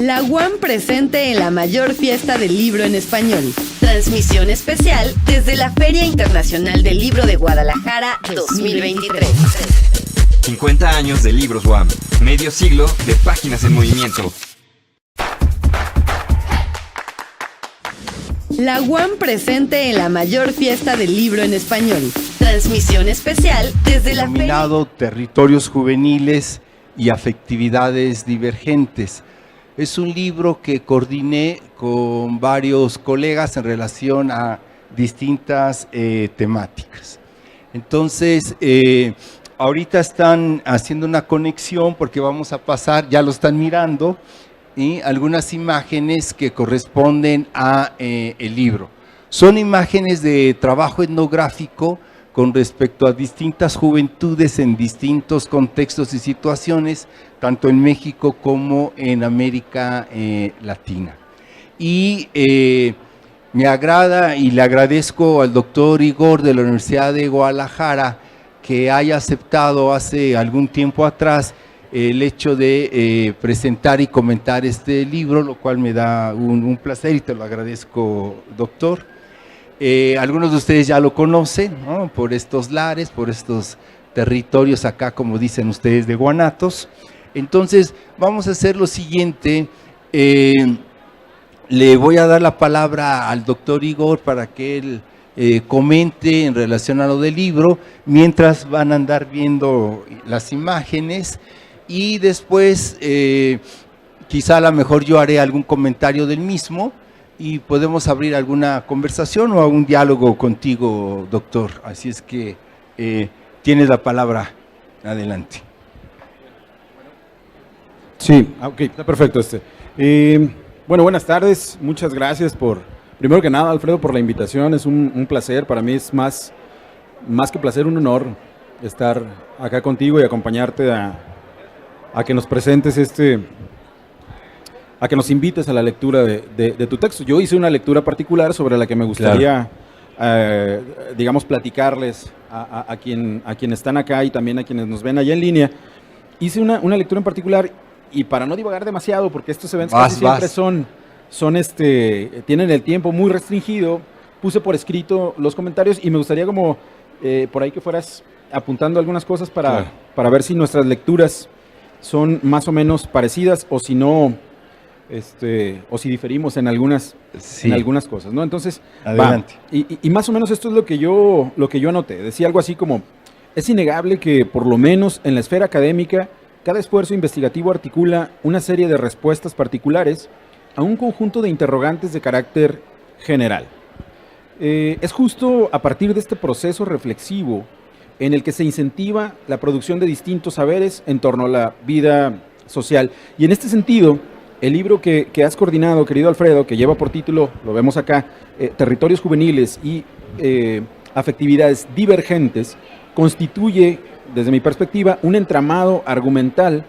La UAM presente en la mayor fiesta del libro en español. Transmisión especial desde la Feria Internacional del Libro de Guadalajara 2023. 50 años de Libros UAM. Medio siglo de páginas en movimiento. La UAM presente en la mayor fiesta del libro en español. Transmisión especial desde la Feria. Denominado Territorios Juveniles y Afectividades Divergentes. Es un libro que coordiné con varios colegas en relación a distintas temáticas. Entonces, ahorita están haciendo una conexión porque vamos a pasar, ya lo están mirando, y algunas imágenes que corresponden a el libro. Son imágenes de trabajo etnográfico con respecto a distintas juventudes en distintos contextos y situaciones, tanto en México como en América Latina. Y me agrada y le agradezco al doctor Igor de la Universidad de Guadalajara que haya aceptado hace algún tiempo atrás el hecho de presentar y comentar este libro, lo cual me da un placer y te lo agradezco, doctor. Algunos de ustedes ya lo conocen, ¿no? Por estos lares, por estos territorios acá, como dicen ustedes, de Guanatos. Entonces, vamos a hacer lo siguiente. Le voy a dar la palabra al doctor Igor para que él comente en relación a lo del libro, mientras van a andar viendo las imágenes y después quizá a lo mejor yo haré algún comentario del mismo y podemos abrir alguna conversación o algún diálogo contigo, doctor. Así es que tienes la palabra. Adelante. Sí, ok, está perfecto. Bueno, buenas tardes. Muchas gracias primero que nada, Alfredo, por la invitación. Es un placer. Para mí es más que placer, un honor estar acá contigo y acompañarte a que nos presentes a que nos invites a la lectura de tu texto. Yo hice una lectura particular sobre la que me gustaría, digamos, platicarles a quienes están acá y también a quienes nos ven allá en línea. Hice una lectura en particular y para no divagar demasiado, porque estos eventos casi siempre tienen el tiempo muy restringido, puse por escrito los comentarios y me gustaría como por ahí que fueras apuntando algunas cosas para ver si nuestras lecturas son más o menos parecidas o si no, o si diferimos en algunas cosas, ¿no? Entonces, adelante. Y más o menos esto es lo que yo anoté. Decía algo así como: es innegable que, por lo menos en la esfera académica, cada esfuerzo investigativo articula una serie de respuestas particulares a un conjunto de interrogantes de carácter general. Es justo a partir de este proceso reflexivo en el que se incentiva la producción de distintos saberes en torno a la vida social. Y en este sentido, el libro que has coordinado, querido Alfredo, que lleva por título, lo vemos acá, Territorios Juveniles y Afectividades Divergentes, constituye, desde mi perspectiva, un entramado argumental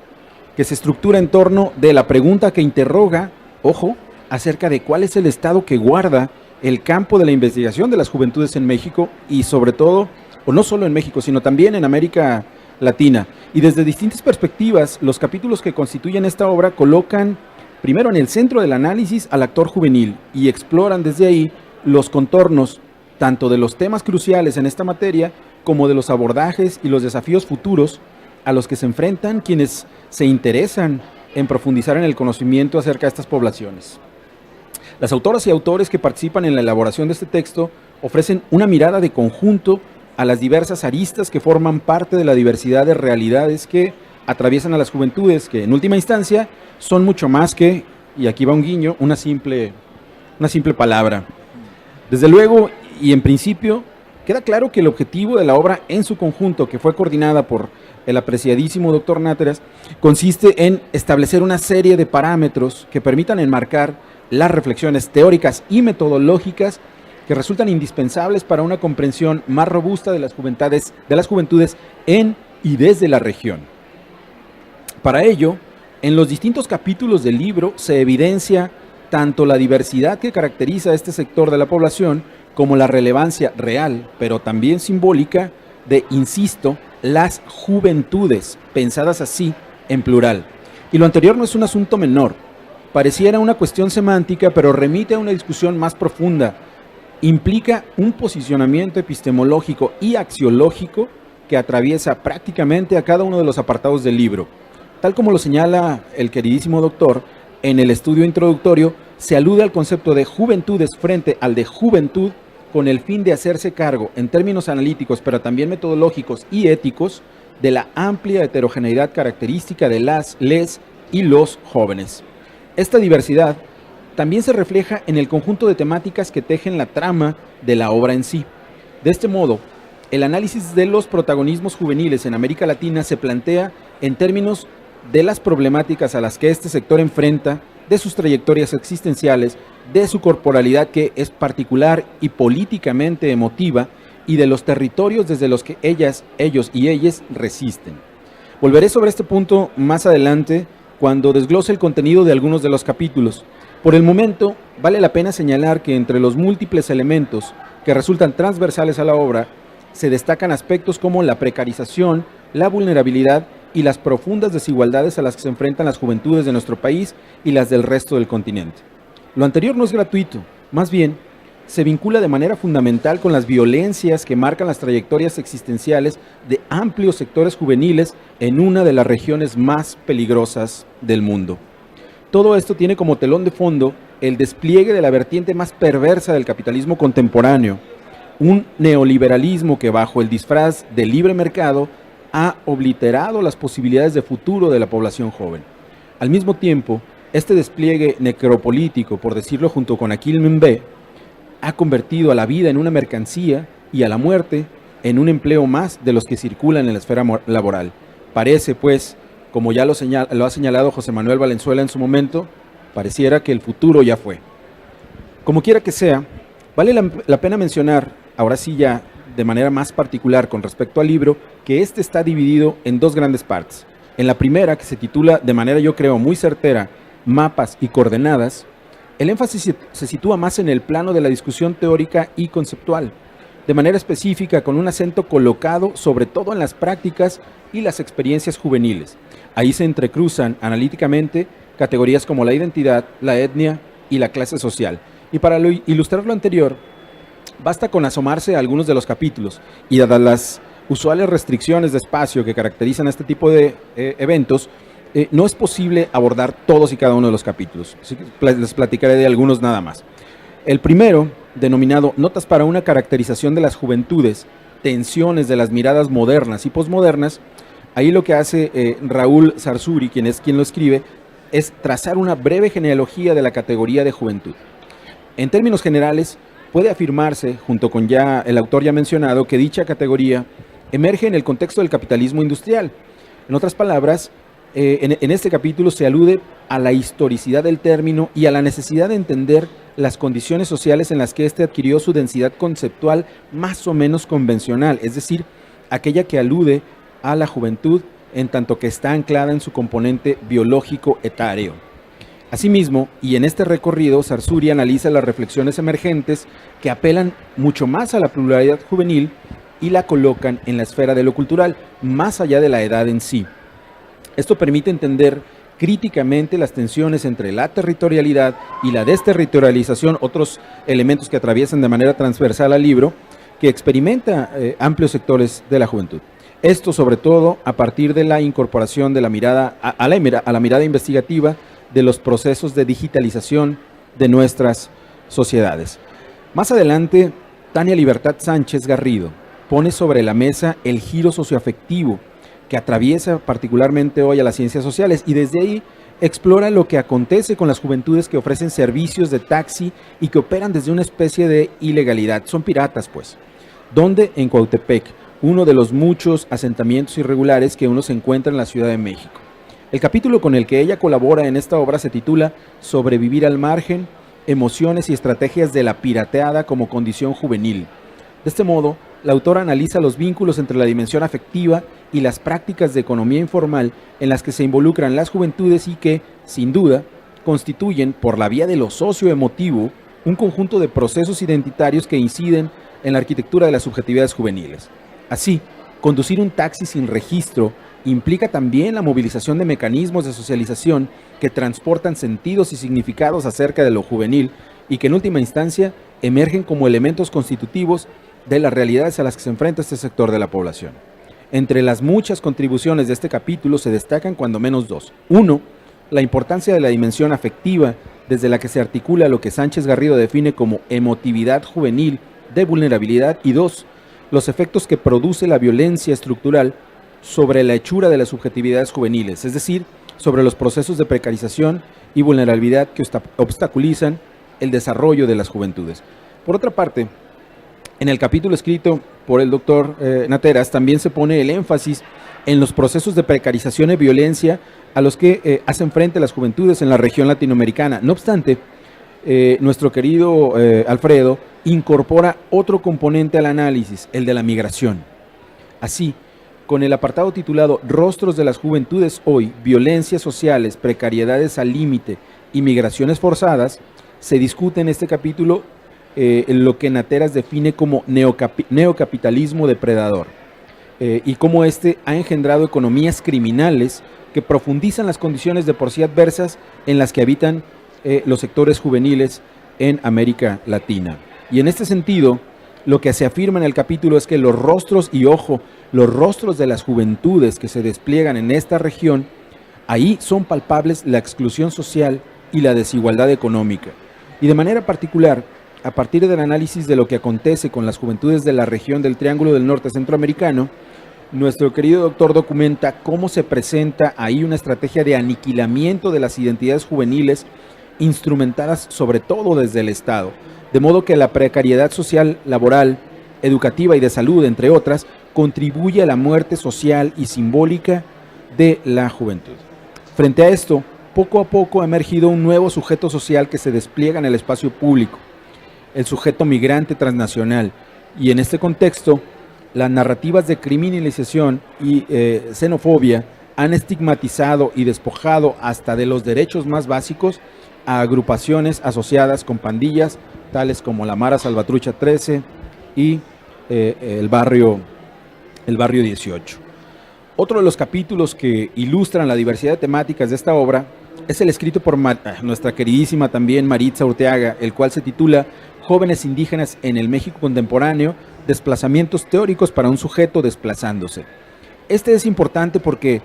que se estructura en torno de la pregunta que interroga, ojo, acerca de cuál es el estado que guarda el campo de la investigación de las juventudes en México y sobre todo, o no solo en México, sino también en América Latina. Y desde distintas perspectivas, los capítulos que constituyen esta obra colocan primero en el centro del análisis al actor juvenil y exploran desde ahí los contornos tanto de los temas cruciales en esta materia como de los abordajes y los desafíos futuros a los que se enfrentan quienes se interesan en profundizar en el conocimiento acerca de estas poblaciones. Las autoras y autores que participan en la elaboración de este texto ofrecen una mirada de conjunto a las diversas aristas que forman parte de la diversidad de realidades que atraviesan a las juventudes, que en última instancia son mucho más que, y aquí va un guiño, una simple palabra. Desde luego, y en principio, queda claro que el objetivo de la obra en su conjunto, que fue coordinada por el apreciadísimo doctor Náteras, consiste en establecer una serie de parámetros que permitan enmarcar las reflexiones teóricas y metodológicas que resultan indispensables para una comprensión más robusta de las juventudes en y desde la región. Para ello, en los distintos capítulos del libro se evidencia tanto la diversidad que caracteriza a este sector de la población como la relevancia real, pero también simbólica, de, insisto, las juventudes, pensadas así en plural. Y lo anterior no es un asunto menor, pareciera una cuestión semántica, pero remite a una discusión más profunda. Implica un posicionamiento epistemológico y axiológico que atraviesa prácticamente a cada uno de los apartados del libro. Tal como lo señala el queridísimo doctor, en el estudio introductorio se alude al concepto de juventudes frente al de juventud con el fin de hacerse cargo, en términos analíticos, pero también metodológicos y éticos, de la amplia heterogeneidad característica de las, les y los jóvenes. Esta diversidad también se refleja en el conjunto de temáticas que tejen la trama de la obra en sí. De este modo, el análisis de los protagonismos juveniles en América Latina se plantea en términos de las problemáticas a las que este sector enfrenta, de sus trayectorias existenciales, de su corporalidad que es particular y políticamente emotiva, y de los territorios desde los que ellas, ellos y ellas resisten. Volveré sobre este punto más adelante cuando desglose el contenido de algunos de los capítulos. Por el momento, vale la pena señalar que entre los múltiples elementos que resultan transversales a la obra, se destacan aspectos como la precarización, la vulnerabilidad y las profundas desigualdades a las que se enfrentan las juventudes de nuestro país y las del resto del continente. Lo anterior no es gratuito, más bien, se vincula de manera fundamental con las violencias que marcan las trayectorias existenciales de amplios sectores juveniles en una de las regiones más peligrosas del mundo. Todo esto tiene como telón de fondo el despliegue de la vertiente más perversa del capitalismo contemporáneo, un neoliberalismo que bajo el disfraz del libre mercado ha obliterado las posibilidades de futuro de la población joven. Al mismo tiempo, este despliegue necropolítico, por decirlo junto con Akhil Mbembe, ha convertido a la vida en una mercancía y a la muerte en un empleo más de los que circulan en la esfera laboral. Parece, pues, como ya lo ha señalado José Manuel Valenzuela en su momento, pareciera que el futuro ya fue. Como quiera que sea, vale la pena mencionar, ahora sí ya de manera más particular con respecto al libro, que este está dividido en dos grandes partes. En la primera, que se titula de manera yo creo muy certera, Mapas y Coordenadas, el énfasis se sitúa más en el plano de la discusión teórica y conceptual, de manera específica con un acento colocado sobre todo en las prácticas y las experiencias juveniles. Ahí se entrecruzan analíticamente categorías como la identidad, la etnia y la clase social. Y para ilustrar lo anterior, basta con asomarse a algunos de los capítulos y dadas las usuales restricciones de espacio que caracterizan a este tipo de eventos, no es posible abordar todos y cada uno de los capítulos. Así que les platicaré de algunos nada más. El primero, denominado Notas para una caracterización de las juventudes, tensiones de las miradas modernas y posmodernas, ahí lo que hace Raúl Zarzuri, quien lo escribe, es trazar una breve genealogía de la categoría de juventud. En términos generales, puede afirmarse, junto con ya el autor ya mencionado, que dicha categoría emerge en el contexto del capitalismo industrial. En otras palabras, en este capítulo se alude a la historicidad del término y a la necesidad de entender las condiciones sociales en las que éste adquirió su densidad conceptual más o menos convencional, es decir, aquella que alude a la juventud en tanto que está anclada en su componente biológico etáreo. Asimismo, y en este recorrido, Zarzuri analiza las reflexiones emergentes que apelan mucho más a la pluralidad juvenil y la colocan en la esfera de lo cultural, más allá de la edad en sí. Esto permite entender críticamente las tensiones entre la territorialidad y la desterritorialización, otros elementos que atraviesan de manera transversal al libro, que experimenta amplios sectores de la juventud. Esto sobre todo a partir de la incorporación de la mirada a la mirada investigativa de los procesos de digitalización de nuestras sociedades. Más adelante, Tania Libertad Sánchez Garrido pone sobre la mesa el giro socioafectivo que atraviesa particularmente hoy a las ciencias sociales y desde ahí explora lo que acontece con las juventudes que ofrecen servicios de taxi y que operan desde una especie de ilegalidad. Son piratas, pues. Donde en Cuautepec, uno de los muchos asentamientos irregulares que uno se encuentra en la Ciudad de México. El capítulo con el que ella colabora en esta obra se titula Sobrevivir al margen, emociones y estrategias de la pirateada como condición juvenil. De este modo, la autora analiza los vínculos entre la dimensión afectiva y las prácticas de economía informal en las que se involucran las juventudes y que, sin duda, constituyen, por la vía de lo socioemotivo, un conjunto de procesos identitarios que inciden en la arquitectura de las subjetividades juveniles. Así, conducir un taxi sin registro implica también la movilización de mecanismos de socialización que transportan sentidos y significados acerca de lo juvenil y que en última instancia emergen como elementos constitutivos de las realidades a las que se enfrenta este sector de la población. Entre las muchas contribuciones de este capítulo se destacan cuando menos dos. Uno, la importancia de la dimensión afectiva desde la que se articula lo que Sánchez Garrido define como emotividad juvenil de vulnerabilidad, y dos, los efectos que produce la violencia estructural sobre la hechura de las subjetividades juveniles, es decir, sobre los procesos de precarización y vulnerabilidad que obstaculizan el desarrollo de las juventudes. Por otra parte, en el capítulo escrito por el doctor Nateras también se pone el énfasis en los procesos de precarización y violencia a los que hacen frente las juventudes en la región latinoamericana. No obstante, nuestro querido Alfredo incorpora otro componente al análisis, el de la migración. Así, con el apartado titulado Rostros de las Juventudes hoy, violencias sociales, precariedades al límite y migraciones forzadas, se discute en este capítulo lo que Nateras define como neocapitalismo depredador y cómo este ha engendrado economías criminales que profundizan las condiciones de por sí adversas en las que habitan los sectores juveniles en América Latina. Y en este sentido, lo que se afirma en el capítulo es que los rostros, y ojo, los rostros de las juventudes que se despliegan en esta región, ahí son palpables la exclusión social y la desigualdad económica. Y de manera particular, a partir del análisis de lo que acontece con las juventudes de la región del Triángulo del Norte Centroamericano, nuestro querido doctor documenta cómo se presenta ahí una estrategia de aniquilamiento de las identidades juveniles instrumentadas sobre todo desde el Estado, de modo que la precariedad social, laboral, educativa y de salud, entre otras, contribuye a la muerte social y simbólica de la juventud. Frente a esto, poco a poco ha emergido un nuevo sujeto social que se despliega en el espacio público, el sujeto migrante transnacional, y en este contexto, las narrativas de criminalización y xenofobia han estigmatizado y despojado hasta de los derechos más básicos a agrupaciones asociadas con pandillas, tales como la Mara Salvatrucha 13 y el barrio 18. Otro de los capítulos que ilustran la diversidad de temáticas de esta obra es el escrito por nuestra queridísima también Maritza Urteaga, el cual se titula Jóvenes indígenas en el México contemporáneo, desplazamientos teóricos para un sujeto desplazándose. Este es importante porque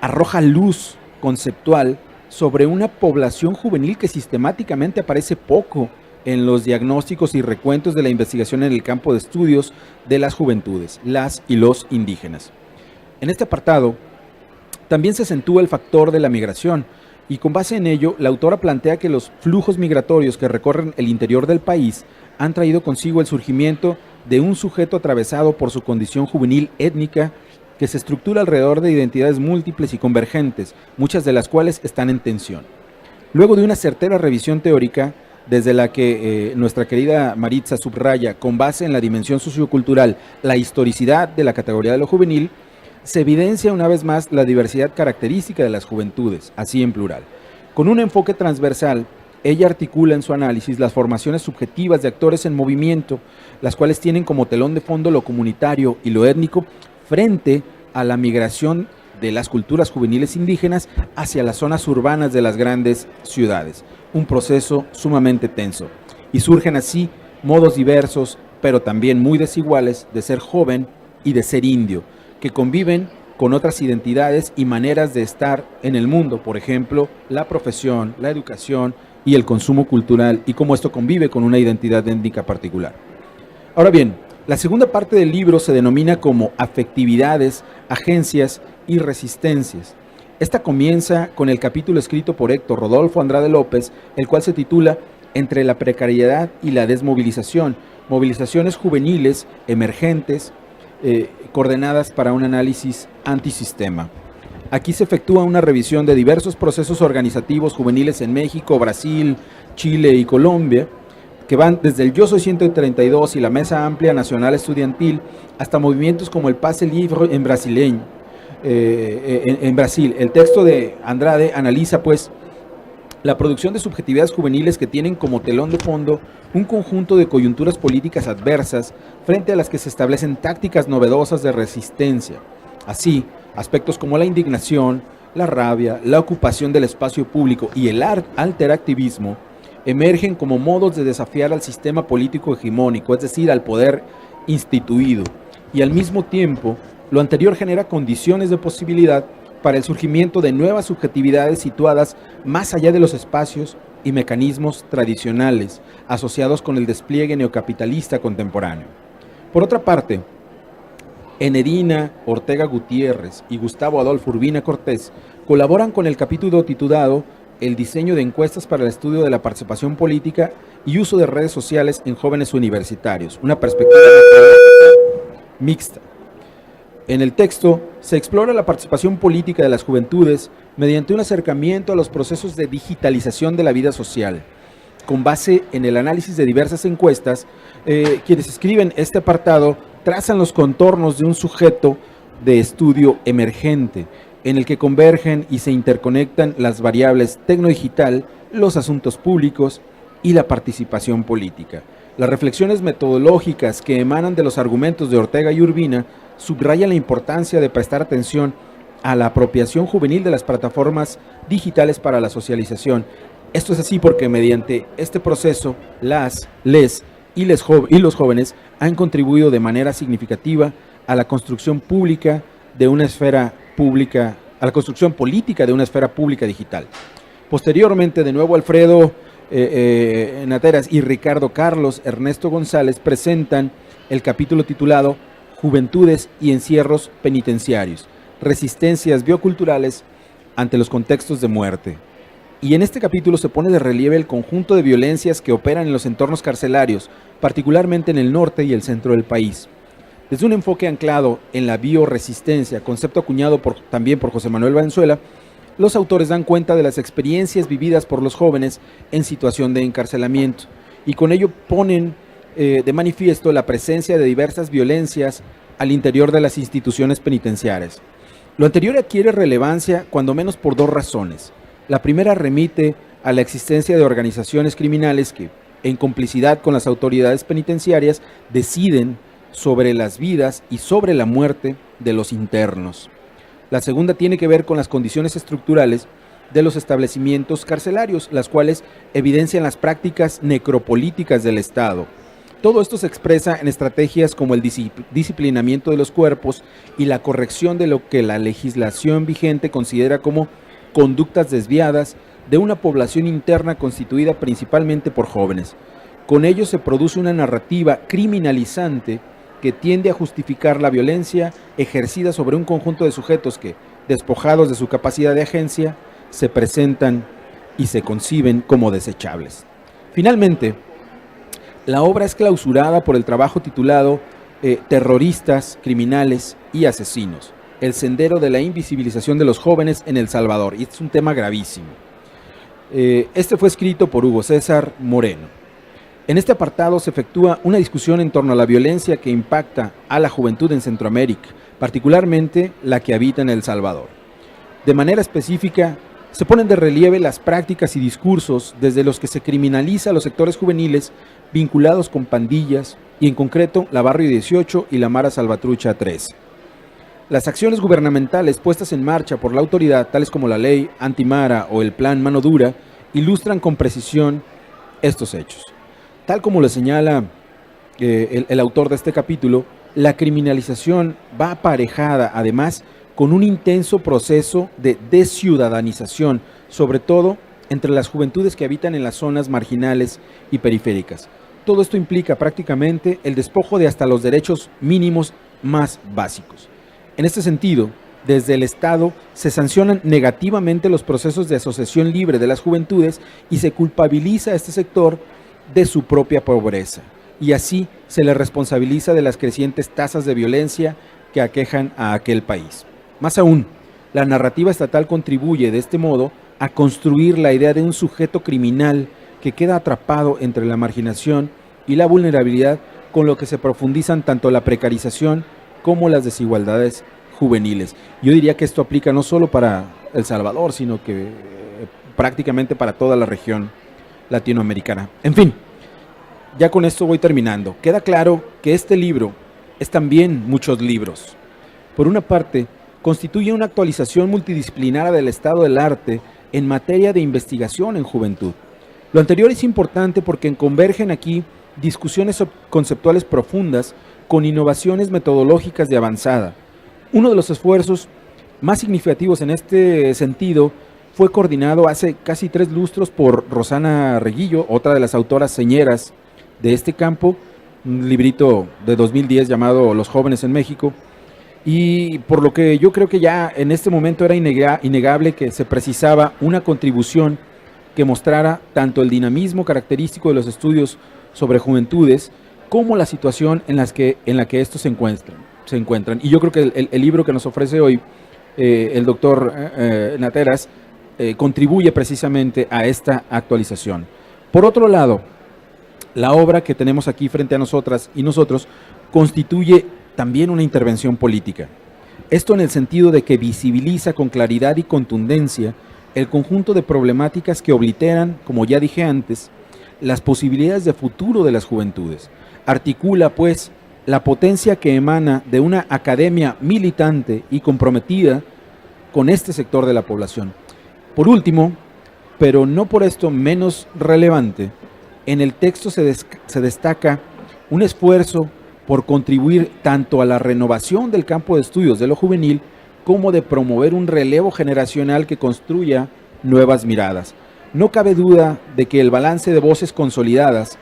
arroja luz conceptual sobre una población juvenil que sistemáticamente aparece poco en los diagnósticos y recuentos de la investigación en el campo de estudios de las juventudes, las y los indígenas. En este apartado también se acentúa el factor de la migración, y con base en ello, la autora plantea que los flujos migratorios que recorren el interior del país han traído consigo el surgimiento de un sujeto atravesado por su condición juvenil étnica que se estructura alrededor de identidades múltiples y convergentes, muchas de las cuales están en tensión. Luego de una certera revisión teórica, desde la que nuestra querida Maritza subraya, con base en la dimensión sociocultural, la historicidad de la categoría de lo juvenil, se evidencia una vez más la diversidad característica de las juventudes, así en plural. Con un enfoque transversal, ella articula en su análisis las formaciones subjetivas de actores en movimiento, las cuales tienen como telón de fondo lo comunitario y lo étnico frente a la migración de las culturas juveniles indígenas hacia las zonas urbanas de las grandes ciudades, un proceso sumamente tenso. Y surgen así modos diversos, pero también muy desiguales, de ser joven y de ser indio, que conviven con otras identidades y maneras de estar en el mundo, por ejemplo, la profesión, la educación y el consumo cultural, y cómo esto convive con una identidad étnica particular. Ahora bien, la segunda parte del libro se denomina como afectividades, agencias y resistencias. Esta comienza con el capítulo escrito por Héctor Rodolfo Andrade López, el cual se titula Entre la precariedad y la desmovilización, movilizaciones juveniles emergentes, coordenadas para un análisis antisistema. Aquí se efectúa una revisión de diversos procesos organizativos juveniles en México, Brasil, Chile y Colombia, que van desde el Yo Soy 132 y la Mesa Amplia Nacional Estudiantil hasta movimientos como el Passe Livre en brasileño. En Brasil, el texto de Andrade analiza pues la producción de subjetividades juveniles que tienen como telón de fondo un conjunto de coyunturas políticas adversas frente a las que se establecen tácticas novedosas de resistencia. Así, Aspectos como la indignación, la rabia, la ocupación del espacio público y el alteractivismo emergen como modos de desafiar al sistema político hegemónico, es decir, al poder instituido, y al mismo tiempo lo anterior genera condiciones de posibilidad para el surgimiento de nuevas subjetividades situadas más allá de los espacios y mecanismos tradicionales asociados con el despliegue neocapitalista contemporáneo. Por otra parte, Enedina Ortega Gutiérrez y Gustavo Adolfo Urbina Cortés colaboran con el capítulo titulado El diseño de encuestas para el estudio de la participación política y uso de redes sociales en jóvenes universitarios, una perspectiva mixta. En el texto se explora la participación política de las juventudes mediante un acercamiento a los procesos de digitalización de la vida social. Con base en el análisis de diversas encuestas, quienes escriben este apartado trazan los contornos de un sujeto de estudio emergente, en el que convergen y se interconectan las variables tecnodigital, los asuntos públicos y la participación política. Las reflexiones metodológicas que emanan de los argumentos de Ortega y Urbina subrayan la importancia de prestar atención a la apropiación juvenil de las plataformas digitales para la socialización. Esto es así porque mediante este proceso los jóvenes han contribuido de manera significativa a la construcción pública de una esfera pública, a la construcción política de una esfera pública digital. Posteriormente, de nuevo, Alfredo Nateras y Ricardo Carlos Ernesto González presentan el capítulo titulado Juventudes y encierros penitenciarios, resistencias bioculturales ante los contextos de muerte. Y en este capítulo se pone de relieve el conjunto de violencias que operan en los entornos carcelarios, particularmente en el norte y el centro del país. Desde un enfoque anclado en la bioresistencia, concepto acuñado también por José Manuel Valenzuela, los autores dan cuenta de las experiencias vividas por los jóvenes en situación de encarcelamiento y con ello ponen de manifiesto la presencia de diversas violencias al interior de las instituciones penitenciarias. Lo anterior adquiere relevancia cuando menos por dos razones. La primera remite a la existencia de organizaciones criminales que, en complicidad con las autoridades penitenciarias, deciden sobre las vidas y sobre la muerte de los internos. La segunda tiene que ver con las condiciones estructurales de los establecimientos carcelarios, las cuales evidencian las prácticas necropolíticas del Estado. Todo esto se expresa en estrategias como el disciplinamiento de los cuerpos y la corrección de lo que la legislación vigente considera como conductas desviadas de una población interna constituida principalmente por jóvenes. Con ello se produce una narrativa criminalizante que tiende a justificar la violencia ejercida sobre un conjunto de sujetos que, despojados de su capacidad de agencia, se presentan y se conciben como desechables. Finalmente, la obra es clausurada por el trabajo titulado Terroristas, Criminales y Asesinos, el sendero de la invisibilización de los jóvenes en El Salvador, y este es un tema gravísimo. Este fue escrito por Hugo César Moreno. En este apartado se efectúa una discusión en torno a la violencia que impacta a la juventud en Centroamérica, particularmente la que habita en El Salvador. De manera específica, se ponen de relieve las prácticas y discursos desde los que se criminaliza a los sectores juveniles vinculados con pandillas y en concreto la Barrio 18 y la Mara Salvatrucha 13. Las acciones gubernamentales puestas en marcha por la autoridad, tales como la ley antimara o el plan Mano Dura, ilustran con precisión estos hechos. Tal como lo señala el autor de este capítulo, la criminalización va aparejada además con un intenso proceso de desciudadanización, sobre todo entre las juventudes que habitan en las zonas marginales y periféricas. Todo esto implica prácticamente el despojo de hasta los derechos mínimos más básicos. En este sentido, desde el Estado se sancionan negativamente los procesos de asociación libre de las juventudes y se culpabiliza a este sector de su propia pobreza, y así se le responsabiliza de las crecientes tasas de violencia que aquejan a aquel país. Más aún, la narrativa estatal contribuye de este modo a construir la idea de un sujeto criminal que queda atrapado entre la marginación y la vulnerabilidad, con lo que se profundizan tanto la precarización como las desigualdades juveniles. Yo diría que esto aplica no solo para El Salvador, sino que prácticamente para toda la región latinoamericana. En fin, ya con esto voy terminando. Queda claro que este libro es también muchos libros. Por una parte, constituye una actualización multidisciplinaria del estado del arte en materia de investigación en juventud. Lo anterior es importante porque convergen aquí discusiones conceptuales profundas con innovaciones metodológicas de avanzada. Uno de los esfuerzos más significativos en este sentido fue coordinado hace casi 3 lustros por Rosana Reguillo, otra de las autoras señeras de este campo, un librito de 2010 llamado Los jóvenes en México, y por lo que yo creo que ya en este momento era innegable que se precisaba una contribución que mostrara tanto el dinamismo característico de los estudios sobre juventudes como la situación en la que estos se encuentran. Y yo creo que el libro que nos ofrece hoy el doctor Nateras contribuye precisamente a esta actualización. Por otro lado, la obra que tenemos aquí frente a nosotras y nosotros constituye también una intervención política. Esto en el sentido de que visibiliza con claridad y contundencia el conjunto de problemáticas que obliteran, como ya dije antes, las posibilidades de futuro de las juventudes. Articula, pues, la potencia que emana de una academia militante y comprometida con este sector de la población. Por último, pero no por esto menos relevante, en el texto se destaca un esfuerzo por contribuir tanto a la renovación del campo de estudios de lo juvenil como de promover un relevo generacional que construya nuevas miradas. No cabe duda de que el balance de voces consolidadas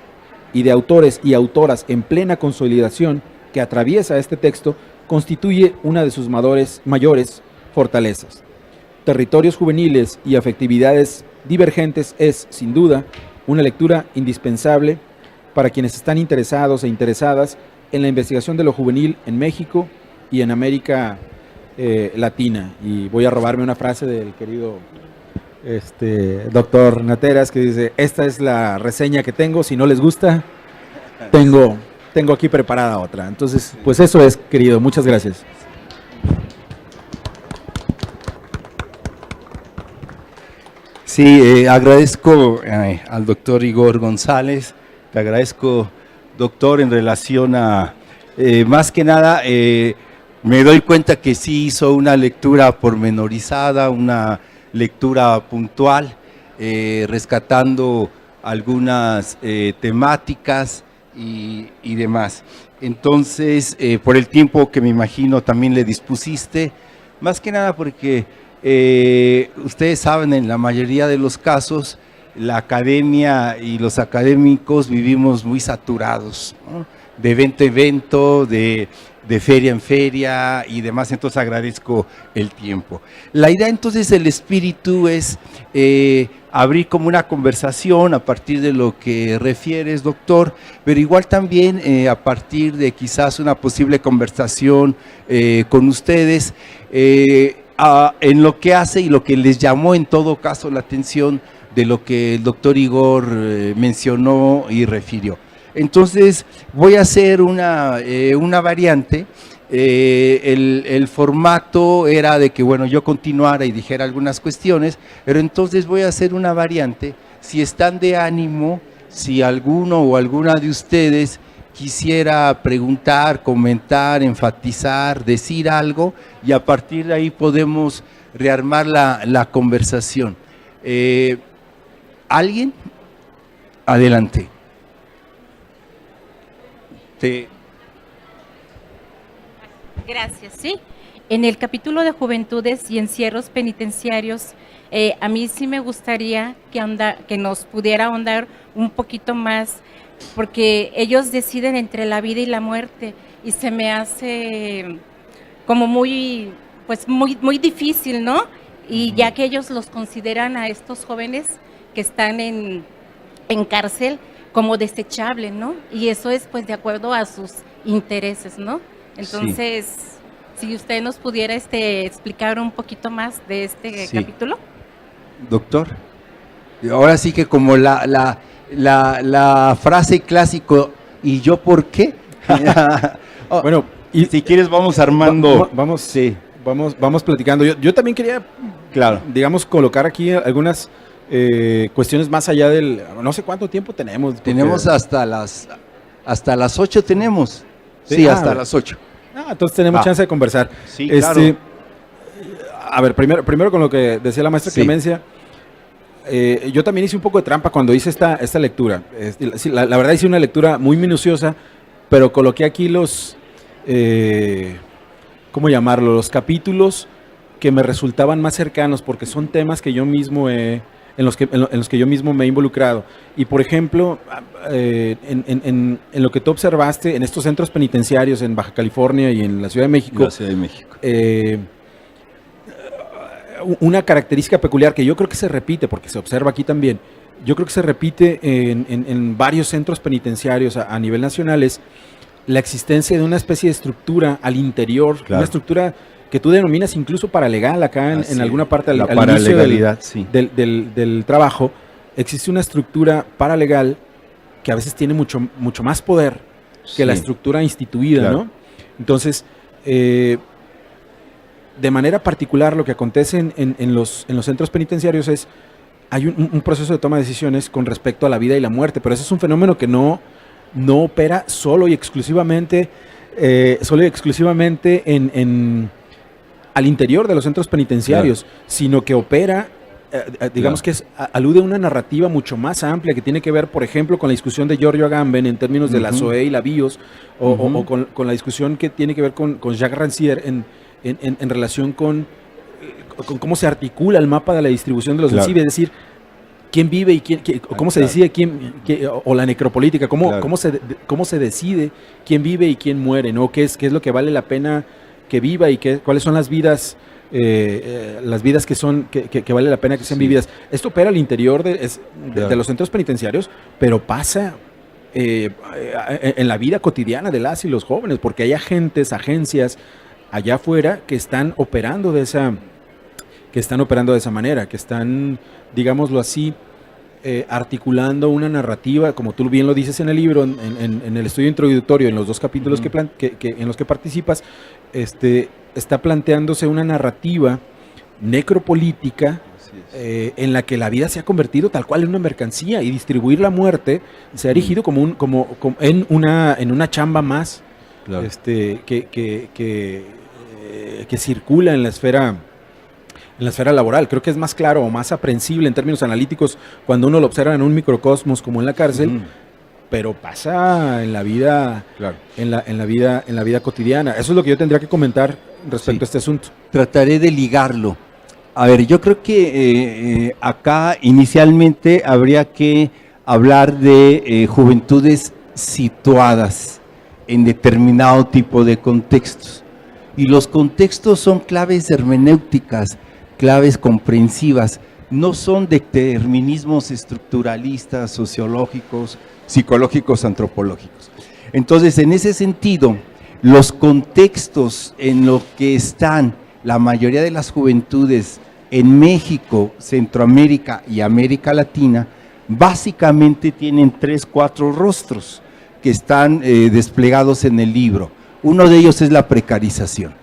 y de autores y autoras en plena consolidación que atraviesa este texto constituye una de sus mayores fortalezas. Territorios juveniles y afectividades divergentes es, sin duda, una lectura indispensable para quienes están interesados e interesadas en la investigación de lo juvenil en México y en América Latina. Y voy a robarme una frase del querido doctor Nateras, que dice: esta es la reseña que tengo, si no les gusta, tengo aquí preparada otra. Entonces, pues eso es, querido, muchas gracias. Sí, agradezco al doctor Igor González, te agradezco, doctor, en relación a, más que nada, me doy cuenta que sí hizo una lectura pormenorizada, una lectura puntual, rescatando algunas temáticas y demás. Entonces, por el tiempo que me imagino también le dispusiste, más que nada porque ustedes saben, en la mayoría de los casos, la academia y los académicos vivimos muy saturados, ¿no? De evento a evento, de feria en feria y demás, entonces agradezco el tiempo. La idea entonces, el espíritu es abrir como una conversación a partir de lo que refieres, doctor, pero igual también a partir de quizás una posible conversación con ustedes, en lo que hace y lo que les llamó en todo caso la atención de lo que el doctor Igor mencionó y refirió. Entonces voy a hacer una variante. El formato era de que, bueno, yo continuara y dijera algunas cuestiones, pero entonces voy a hacer una variante. Si están de ánimo, si alguno o alguna de ustedes quisiera preguntar, comentar, enfatizar, decir algo, y a partir de ahí podemos rearmar la conversación. ¿Alguien? Adelante. Gracias, sí. En el capítulo de Juventudes y Encierros Penitenciarios, a mí sí me gustaría que nos pudiera ahondar un poquito más, porque ellos deciden entre la vida y la muerte, y se me hace como muy difícil, ¿no? Y ya que ellos los consideran a estos jóvenes que están en cárcel como desechables, ¿no? Y eso es pues de acuerdo a sus intereses, ¿no? Entonces, sí, si usted nos pudiera explicar un poquito más de este capítulo. Doctor, ahora sí que como la frase clásico, ¿y yo por qué? Bueno, y si quieres vamos armando. Vamos platicando. Yo también quería, claro, digamos, colocar aquí algunas cuestiones más allá del, no sé cuánto tiempo tenemos. Tenemos hasta las 8 tenemos. Sí, hasta las 8. Entonces tenemos chance de conversar. Sí, claro. A ver, primero con lo que decía la maestra Clemencia, yo también hice un poco de trampa cuando hice esta lectura. La verdad hice una lectura muy minuciosa, pero coloqué aquí los, ¿cómo llamarlo? Los capítulos que me resultaban más cercanos, porque son temas que yo mismo en los que yo mismo me he involucrado. Y por ejemplo, en lo que tú observaste en estos centros penitenciarios en Baja California y en la Ciudad de México, una característica peculiar que yo creo que se repite, porque se observa aquí también, yo creo que se repite en varios centros penitenciarios a nivel nacional, es la existencia de una especie de estructura al interior, una estructura que tú denominas incluso paralegal acá en alguna parte al inicio del trabajo. Existe una estructura paralegal que a veces tiene mucho más poder que la estructura instituida, ¿no? Entonces, de manera particular, lo que acontece en los centros penitenciarios es, hay un proceso de toma de decisiones con respecto a la vida y la muerte, pero ese es un fenómeno que no opera solo y exclusivamente al interior de los centros penitenciarios, sino que opera, digamos que alude a una narrativa mucho más amplia que tiene que ver, por ejemplo, con la discusión de Giorgio Agamben en términos de la SOE y la BIOS, o con la discusión que tiene que ver con Jacques Rancière en relación con cómo se articula el mapa de la distribución de los CIVI, es decir, quién vive y cómo se decide o la necropolítica, cómo se decide quién vive y quién muere, ¿no? ¿Qué es lo que vale la pena que viva y cuáles son las vidas que vale la pena que sean vividas? Esto opera al interior de los centros penitenciarios, pero pasa en la vida cotidiana de las y los jóvenes, porque hay agencias allá afuera que están operando de esa manera, que están, digámoslo así, articulando una narrativa, como tú bien lo dices en el libro, en el estudio introductorio, en los 2 capítulos en los que participas, está planteándose una narrativa necropolítica en la que la vida se ha convertido tal cual en una mercancía, y distribuir la muerte se ha erigido como en una chamba más, que circula en la esfera laboral. Creo que es más claro o más aprehensible en términos analíticos cuando uno lo observa en un microcosmos como en la cárcel, pero pasa en la vida, en la vida cotidiana. Eso es lo que yo tendría que comentar respecto a este asunto. Trataré de ligarlo. A ver, yo creo que acá inicialmente habría que hablar de juventudes situadas en determinado tipo de contextos. Y los contextos son claves hermenéuticas, claves comprensivas, no son determinismos estructuralistas, sociológicos, psicológicos, antropológicos. Entonces, en ese sentido, los contextos en los que están la mayoría de las juventudes en México, Centroamérica y América Latina, básicamente tienen 3, 4 rostros que están desplegados en el libro. Uno de ellos es la precarización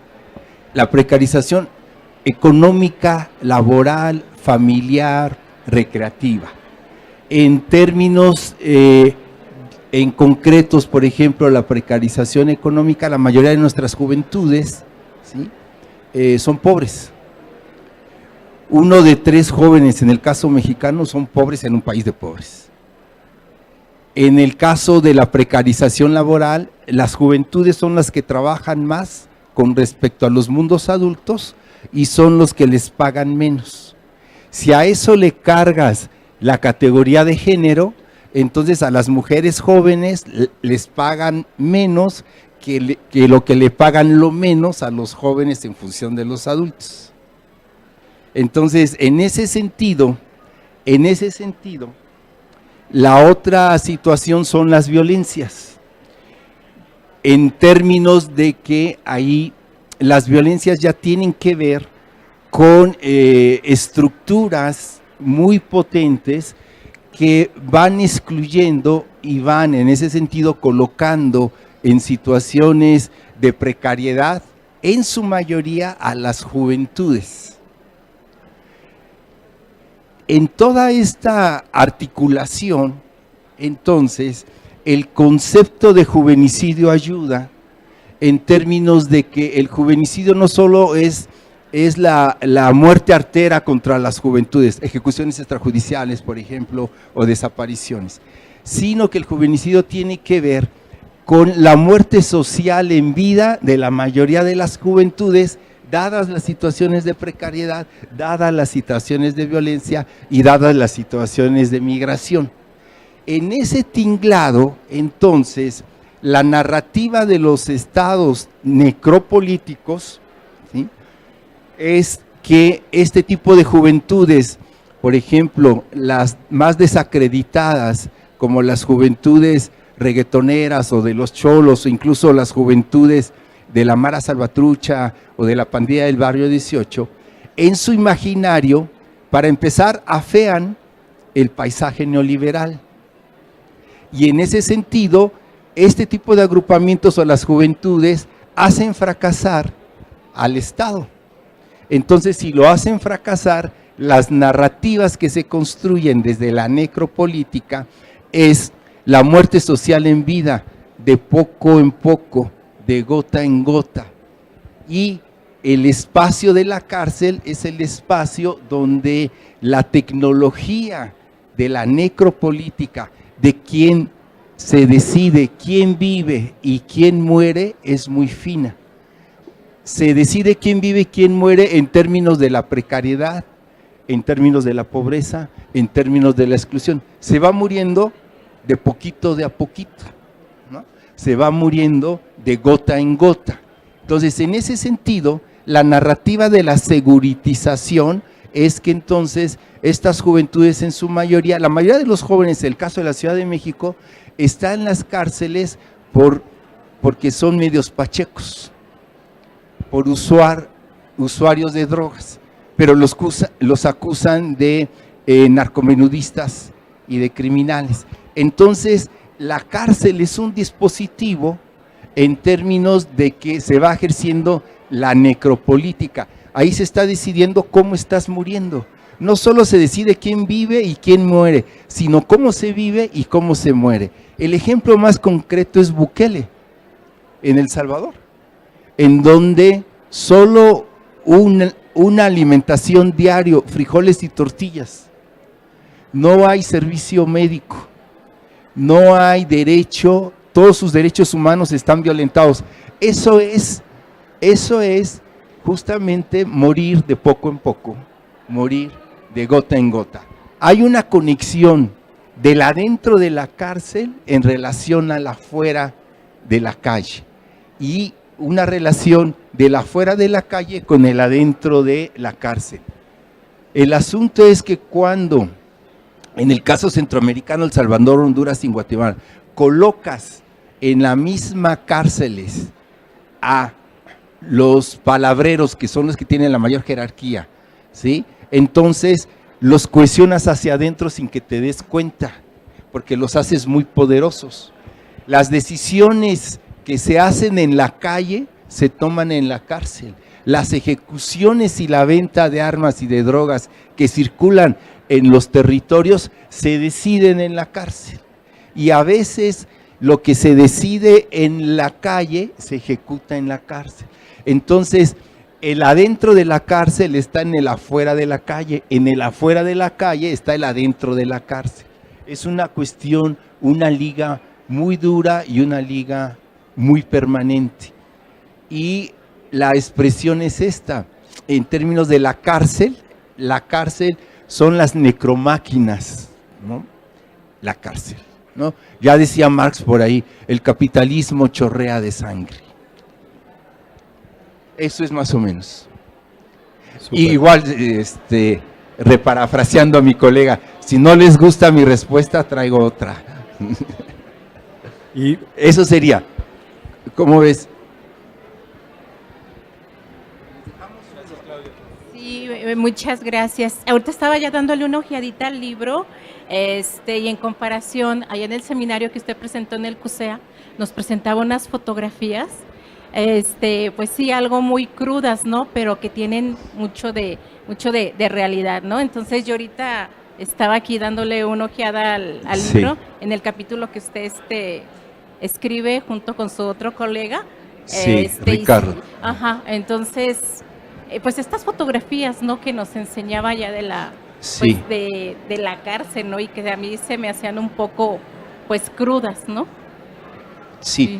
económica, laboral, familiar, recreativa. En términos en concretos, por ejemplo, la precarización económica, la mayoría de nuestras juventudes, ¿sí?, son pobres. 1 de 3 jóvenes en el caso mexicano son pobres en un país de pobres. En el caso de la precarización laboral, las juventudes son las que trabajan más con respecto a los mundos adultos y son los que les pagan menos. Si a eso le cargas la categoría de género, entonces a las mujeres jóvenes les pagan menos que lo que le pagan lo menos a los jóvenes en función de los adultos. Entonces, en ese sentido, la otra situación son las violencias, en términos de que ahí las violencias ya tienen que ver con estructuras muy potentes que van excluyendo y van en ese sentido colocando en situaciones de precariedad, en su mayoría a las juventudes. En toda esta articulación, entonces, el concepto de juvenicidio ayuda en términos de que el juvenicidio no solo es es la muerte artera contra las juventudes, ejecuciones extrajudiciales, por ejemplo, o desapariciones, sino que el juvenicidio tiene que ver con la muerte social en vida de la mayoría de las juventudes, dadas las situaciones de precariedad, dadas las situaciones de violencia y dadas las situaciones de migración. En ese tinglado, entonces, la narrativa de los estados necropolíticos, ¿sí?, es que este tipo de juventudes, por ejemplo, las más desacreditadas, como las juventudes reggaetoneras o de los cholos, o incluso las juventudes de la Mara Salvatrucha o de la pandilla del barrio 18, en su imaginario, para empezar, afean el paisaje neoliberal. Y en ese sentido, este tipo de agrupamientos o las juventudes hacen fracasar al Estado. Entonces, si lo hacen fracasar, las narrativas que se construyen desde la necropolítica es la muerte social en vida, de poco en poco, de gota en gota. Y el espacio de la cárcel es el espacio donde la tecnología de la necropolítica, de quién se decide quién vive y quién muere, es muy fina. Se decide quién vive y quién muere en términos de la precariedad, en términos de la pobreza, en términos de la exclusión. Se va muriendo de poquito a poquito, ¿no? Se va muriendo de gota en gota. Entonces, en ese sentido, la narrativa de la seguritización es que entonces estas juventudes en su mayoría, la mayoría de los jóvenes, en el caso de la Ciudad de México, están en las cárceles porque son medios pachecos, por usuarios de drogas, pero los acusan de narcomenudistas y de criminales. Entonces, la cárcel es un dispositivo en términos de que se va ejerciendo la necropolítica. Ahí se está decidiendo cómo estás muriendo. No solo se decide quién vive y quién muere, sino cómo se vive y cómo se muere. El ejemplo más concreto es Bukele, en El Salvador, en donde solo una alimentación diario, frijoles y tortillas, no hay servicio médico, no hay derecho, todos sus derechos humanos están violentados. Eso es justamente morir de poco en poco, morir de gota en gota. Hay una conexión del adentro de la cárcel en relación a la afuera de la calle y una relación de la afuera de la calle con el adentro de la cárcel. El asunto es que cuando, en el caso centroamericano, El Salvador, Honduras y Guatemala, colocas en la misma cárceles a los palabreros, que son los que tienen la mayor jerarquía, ¿sí?, entonces los cohesionas hacia adentro sin que te des cuenta, porque los haces muy poderosos. Las decisiones que se hacen en la calle se toman en la cárcel. Las ejecuciones y la venta de armas y de drogas que circulan en los territorios se deciden en la cárcel. Y a veces lo que se decide en la calle se ejecuta en la cárcel. Entonces, el adentro de la cárcel está en el afuera de la calle, en el afuera de la calle está el adentro de la cárcel. Es una cuestión, una liga muy dura y una liga muy permanente. Y la expresión es esta, en términos de la cárcel son las necromáquinas, ¿no? La cárcel, ¿no? Ya decía Marx por ahí, el capitalismo chorrea de sangre. Eso es más o menos. Super. Y igual, reparafraseando a mi colega, si no les gusta mi respuesta, traigo otra. Y eso sería, ¿cómo ves? Sí, muchas gracias. Ahorita estaba ya dándole una ojeadita al libro, y en comparación, allá en el seminario que usted presentó en el CUSEA, nos presentaba unas fotografías, pues sí, algo muy crudas, ¿no? Pero que tienen mucho de realidad, ¿no? Entonces yo ahorita estaba aquí dándole una ojeada al libro, en el capítulo que usted escribe junto con su otro colega. Sí, Ricardo. Ajá, entonces pues estas fotografías, ¿no? Que nos enseñaba ya de la, Sí. pues, de la cárcel, ¿no? Y que a mí se me hacían un poco, pues, crudas, ¿no? Sí,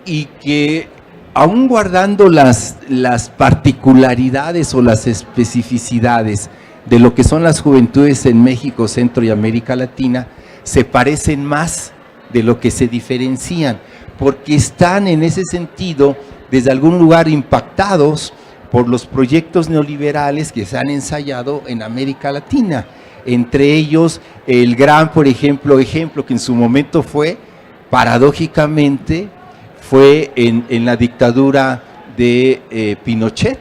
y que aún guardando las particularidades o las especificidades de lo que son las juventudes en México, Centro y América Latina, se parecen más de lo que se diferencian, porque están en ese sentido desde algún lugar impactados por los proyectos neoliberales que se han ensayado en América Latina. Entre ellos, el gran, por ejemplo que en su momento fue, paradójicamente, fue en la dictadura de Pinochet,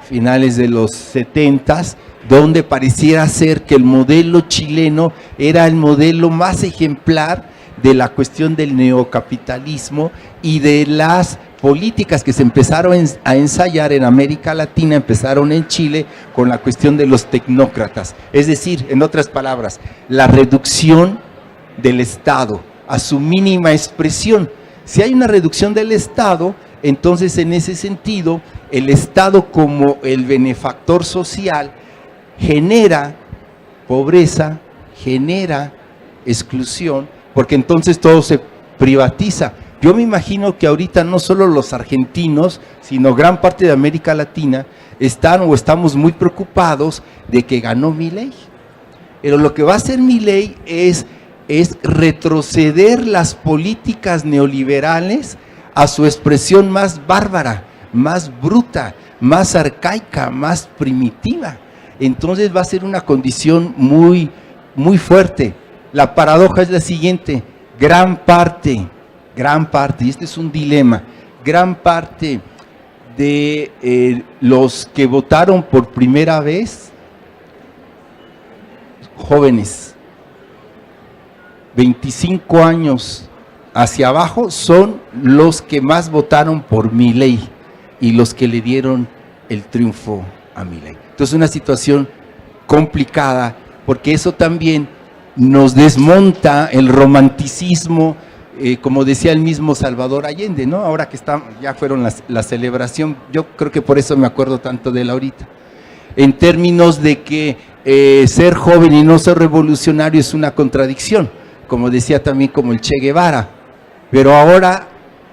finales de los 70s, donde pareciera ser que el modelo chileno era el modelo más ejemplar de la cuestión del neocapitalismo y de las políticas que se empezaron a ensayar en América Latina, empezaron en Chile con la cuestión de los tecnócratas. Es decir, en otras palabras, la reducción del Estado a su mínima expresión. Si hay una reducción del Estado, entonces en ese sentido, el Estado como el benefactor social genera pobreza, genera exclusión, porque entonces todo se privatiza. Yo me imagino que ahorita no solo los argentinos, sino gran parte de América Latina están o estamos muy preocupados de que ganó Milei. Pero lo que va a hacer Milei es retroceder las políticas neoliberales a su expresión más bárbara, más bruta, más arcaica, más primitiva. Entonces va a ser una condición muy, muy fuerte. La paradoja es la siguiente: gran parte, y este es un dilema, gran parte de los que votaron por primera vez, jóvenes, 25 años hacia abajo, son los que más votaron por Milei y los que le dieron el triunfo a Milei. Entonces una situación complicada, porque eso también nos desmonta el romanticismo, como decía el mismo Salvador Allende, ¿no? Ahora que ya fueron la celebración, yo creo que por eso me acuerdo tanto de él ahorita, en términos de que ser joven y no ser revolucionario es una contradicción, como decía también como el Che Guevara, pero ahora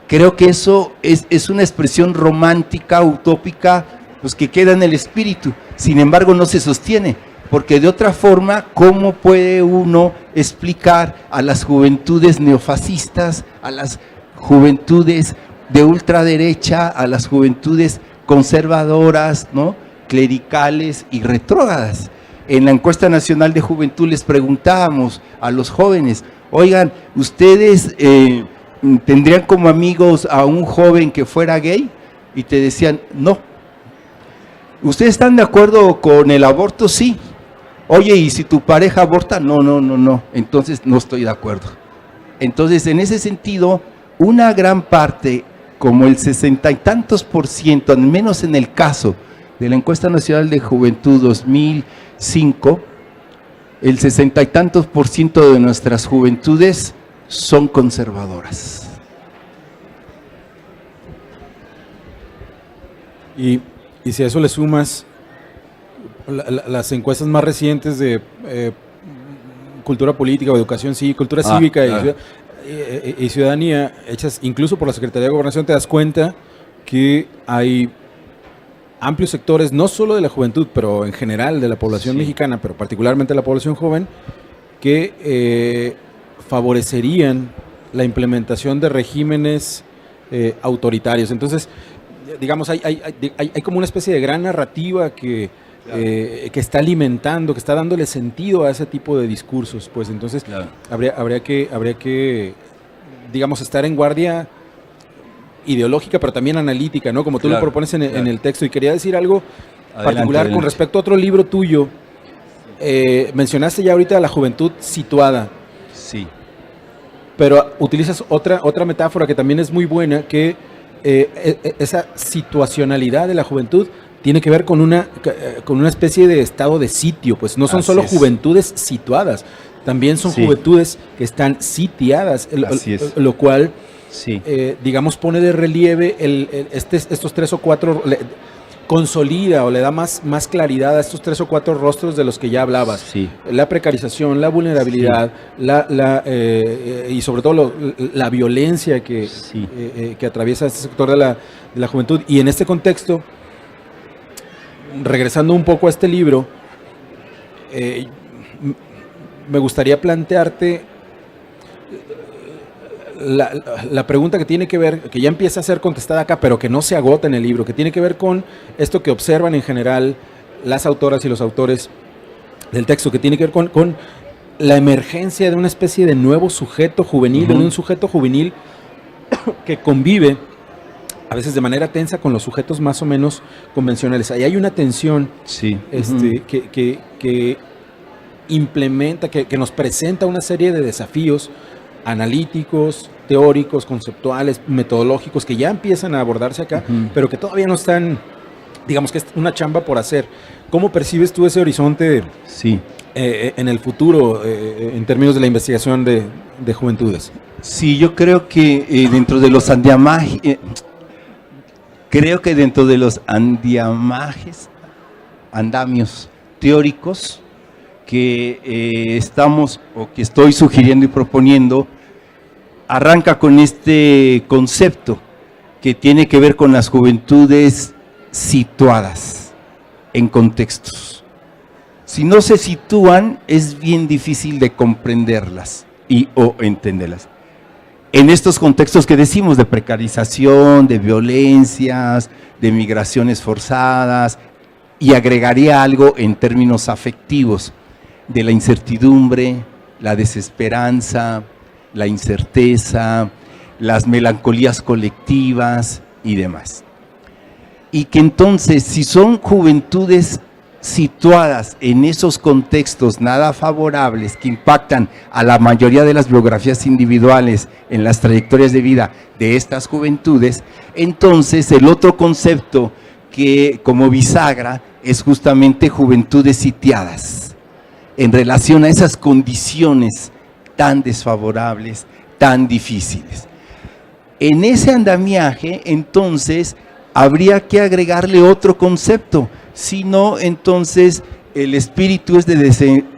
creo que eso es una expresión romántica, utópica, pues que queda en el espíritu, sin embargo no se sostiene, porque de otra forma, ¿cómo puede uno explicar a las juventudes neofascistas, a las juventudes de ultraderecha, a las juventudes conservadoras, ¿no?, clericales y retrógradas? En la encuesta nacional de juventud les preguntábamos a los jóvenes, oigan, ¿ustedes tendrían como amigos a un joven que fuera gay? Y te decían, no. ¿Ustedes están de acuerdo con el aborto? Sí. Oye, ¿y si tu pareja aborta? No, entonces no estoy de acuerdo. Entonces, en ese sentido, una gran parte, como el 60 y tantos %, al menos en el caso de la encuesta nacional de juventud 2005, el 60 y tantos % de nuestras juventudes son conservadoras. Y si a eso le sumas las encuestas más recientes de cultura política o educación cívica, cultura cívica y ciudadanía, hechas incluso por la Secretaría de Gobernación, te das cuenta que hay amplios sectores, no solo de la juventud, pero en general de la población mexicana, pero particularmente de la población joven, que favorecerían la implementación de regímenes autoritarios. Entonces, digamos, hay como una especie de gran narrativa que está alimentando, que está dándole sentido a ese tipo de discursos, pues entonces habría que, digamos, estar en guardia ideológica, pero también analítica, ¿no? Como tú lo propones en el texto. Y quería decir algo particular con respecto a otro libro tuyo. Mencionaste ya ahorita la juventud situada. Sí. Pero utilizas otra metáfora que también es muy buena, que esa situacionalidad de la juventud tiene que ver con una especie de estado de sitio, pues no son solo juventudes situadas, también son juventudes que están sitiadas, lo cual, digamos, pone de relieve estos 3 o 4 consolida o le da más claridad a estos 3 o 4 rostros de los que ya hablabas. Sí. La precarización, la vulnerabilidad, y sobre todo la violencia que atraviesa este sector de la juventud. Y en este contexto, regresando un poco a este libro, me gustaría plantearte la pregunta que tiene que ver, que ya empieza a ser contestada acá, pero que no se agota en el libro, que tiene que ver con esto que observan en general las autoras y los autores del texto, que tiene que ver con la emergencia de una especie de nuevo sujeto juvenil, de un sujeto juvenil que convive a veces de manera tensa con los sujetos más o menos convencionales. Ahí hay una tensión que implementa, que nos presenta una serie de desafíos analíticos, teóricos, conceptuales, metodológicos, que ya empiezan a abordarse acá, pero que todavía no están, digamos que es una chamba por hacer. ¿Cómo percibes tú ese horizonte en el futuro, en términos de la investigación de juventudes? Sí, yo creo que dentro de los andamios teóricos que estamos o que estoy sugiriendo y proponiendo, arranca con este concepto que tiene que ver con las juventudes situadas en contextos. Si no se sitúan, es bien difícil de comprenderlas o entenderlas. En estos contextos que decimos de precarización, de violencias, de migraciones forzadas, y agregaría algo en términos afectivos, de la incertidumbre, la desesperanza, la incerteza, las melancolías colectivas y demás. Y que entonces, si son juventudes situadas en esos contextos nada favorables que impactan a la mayoría de las biografías individuales en las trayectorias de vida de estas juventudes, entonces el otro concepto que como bisagra es justamente juventudes sitiadas, en relación a esas condiciones tan desfavorables, tan difíciles. En ese andamiaje, entonces, habría que agregarle otro concepto, si no, entonces, el espíritu es de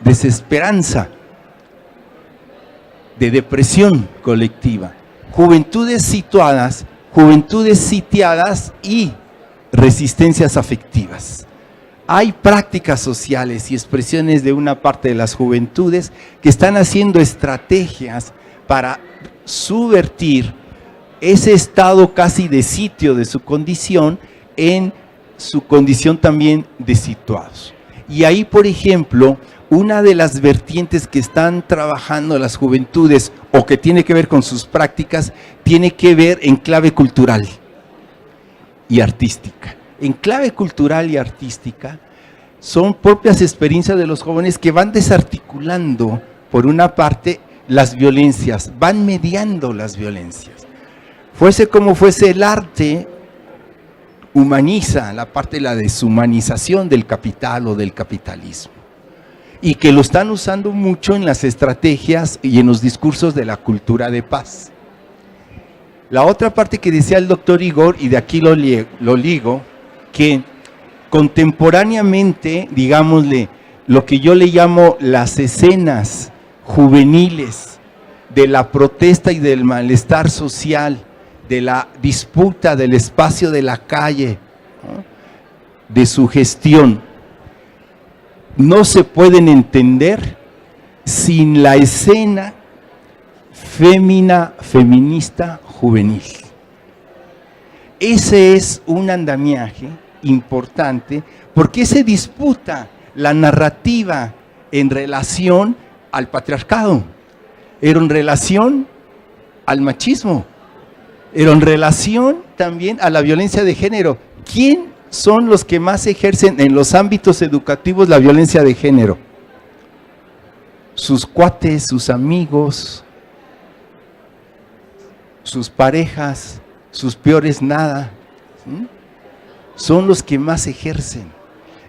desesperanza, de depresión colectiva. Juventudes situadas, juventudes sitiadas y resistencias afectivas. Hay prácticas sociales y expresiones de una parte de las juventudes que están haciendo estrategias para subvertir ese estado casi de sitio de su condición en su condición también de situados. Y ahí, por ejemplo, una de las vertientes que están trabajando las juventudes o que tiene que ver con sus prácticas, tiene que ver en clave cultural y artística. En clave cultural y artística son propias experiencias de los jóvenes que van desarticulando, por una parte, las violencias, van mediando las violencias. Fuese como fuese, el arte humaniza la parte de la deshumanización del capital o del capitalismo, y que lo están usando mucho en las estrategias y en los discursos de la cultura de paz. La otra parte que decía el doctor Igor, y de aquí lo ligo, que contemporáneamente, digámosle, lo que yo le llamo las escenas juveniles de la protesta y del malestar social, de la disputa del espacio de la calle, ¿no?, de su gestión, no se pueden entender sin la escena feminista juvenil. Ese es un andamiaje importante porque se disputa la narrativa en relación al patriarcado, en relación al machismo, en relación también a la violencia de género. ¿Quién son los que más ejercen en los ámbitos educativos la violencia de género? Sus cuates, sus amigos, sus parejas, sus peores nada, ¿sí? Son los que más ejercen.